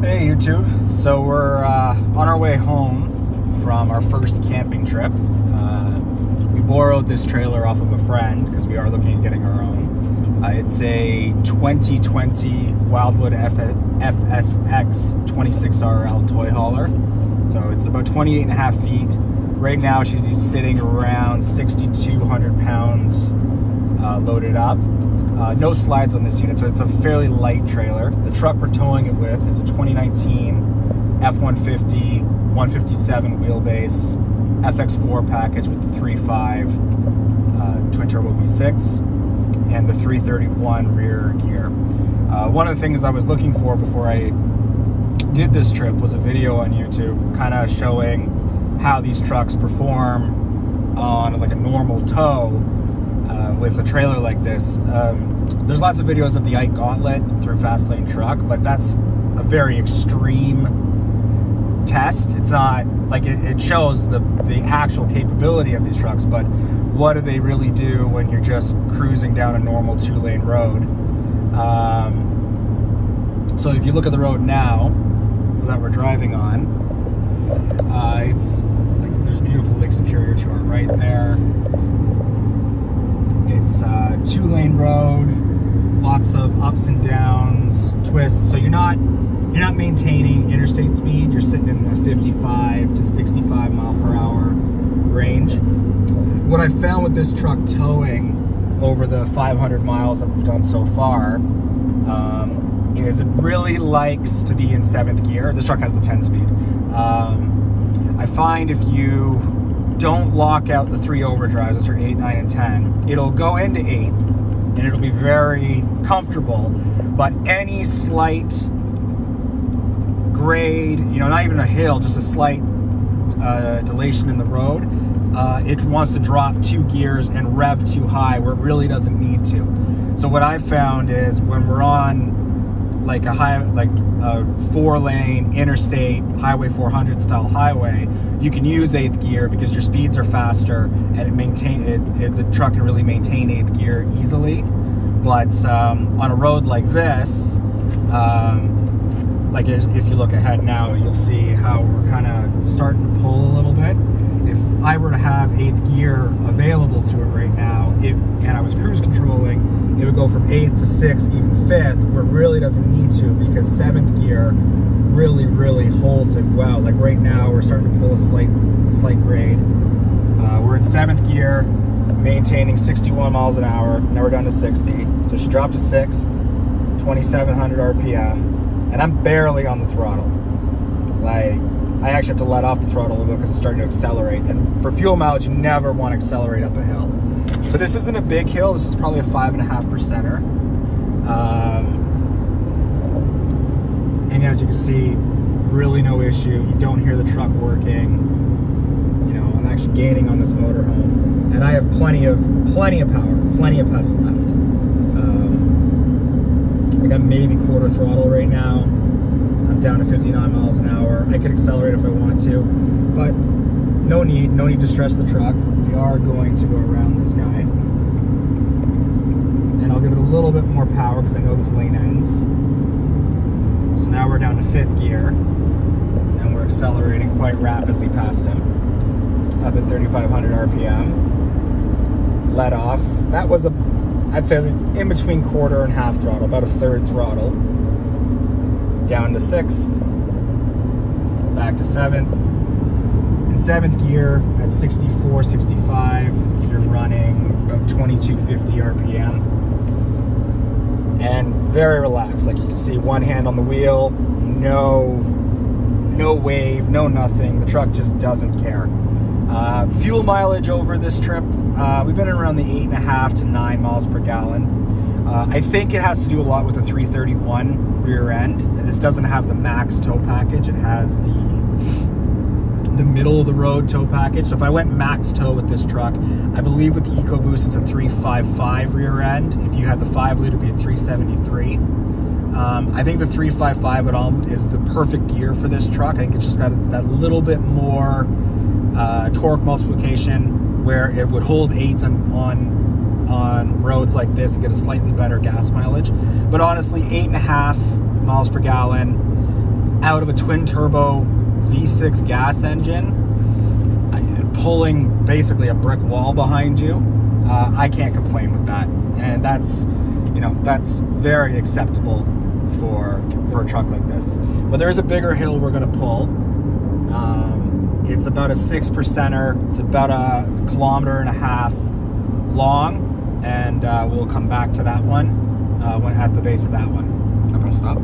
Hey YouTube, so we're on our way home from our first camping trip. We borrowed this trailer off of a friend because we are looking at getting our own. It's a 2020 Wildwood FSX 26RL toy hauler. So it's about 28.5 feet. Right now she's sitting around 6,200 pounds loaded up. No slides on this unit, so it's a fairly light trailer. The truck we're towing it with is a 2019 F-150 157 wheelbase FX4 package with the 3.5 twin turbo V6 and the 331 rear gear. One of the things I was looking for before I did this trip was a video on YouTube kind of showing how these trucks perform on like a normal tow with a trailer like this. There's lots of videos of the Ike Gauntlet through Fastlane Truck, but that's a very extreme test. It's not like it shows the actual capability of these trucks, but what do they really do when you're just cruising down a normal 2-lane road? So if you look at the road now that we're driving on, it's like there's beautiful Lake Superior Shore right there. It's a 2-lane road, lots of ups and downs, twists. So you're not maintaining interstate speed. You're sitting in the 55 to 65 mile per hour range. What I found with this truck towing over the 500 miles that we've done so far is it really likes to be in 7th gear. This truck has the 10-speed. I find if you don't lock out the 3 overdrives, which are 8, 9, and 10, it'll go into 8th, and it'll be very comfortable, but any slight grade, you know, not even a hill, just a slight dilation in the road, it wants to drop 2 gears and rev too high where it really doesn't need to. So what I've found is when we're on like a 4-lane interstate highway 400 style highway, you can use 8th gear because your speeds are faster and the truck can really maintain 8th gear easily. But on a road like this, like if you look ahead now, you'll see how we're kind of starting to pull a little bit. If I were to have 8th gear available to it right now, and I was cruise controlling, it would go from 8th to 6th, even 5th, where it really doesn't need to, because 7th gear really holds it well. Like right now, we're starting to pull a slight grade. We're in 7th gear, maintaining 61 miles an hour. Now we're down to 60. So she dropped to 6, 2,700 RPM, and I'm barely on the throttle. Like, I actually have to let off the throttle a little bit because it's starting to accelerate. And for fuel mileage, you never want to accelerate up a hill. But this isn't a big hill. This is probably a 5.5%er. And as you can see, really no issue. You don't hear the truck working. You know, I'm actually gaining on this motorhome, and I have plenty of power, plenty of pedal left. I got maybe quarter throttle right now. I'm down to 59 miles an hour. I could accelerate if I want to, but no need to stress the truck. We are going to go around this guy, and I'll give it a little bit more power because I know this lane ends. So now we're down to 5th gear, and we're accelerating quite rapidly past him, up at 3,500 RPM. Let off. That was I'd say in between quarter and half throttle, about a 1/3 throttle. Down to 6th, back to 7th. In 7th gear at 64, 65, you're running about 2,250 RPM. And very relaxed. Like you can see, one hand on the wheel, no wave, no nothing. The truck just doesn't care. Fuel mileage over this trip, we've been around the 8.5 to 9 miles per gallon. I think it has to do a lot with the 331 rear end. This doesn't have the max tow package. It has the middle of the road tow package. So if I went max tow with this truck, I believe with the EcoBoost it's a 355 rear end. If you had the 5-liter, it'd be a 373. I think the 355 is the perfect gear for this truck. I think it's just got that little bit more torque multiplication where it would hold 8th on roads like this and get a slightly better gas mileage. But honestly, 8.5 miles per gallon out of a twin turbo V6 gas engine, pulling basically a brick wall behind you, I can't complain with that. And that's, you know, that's very acceptable for a truck like this. But there's a bigger hill we're gonna pull. It's about a 6%er. It's about 1.5 kilometers long, and we'll come back to that one at the base of that one. I press stop.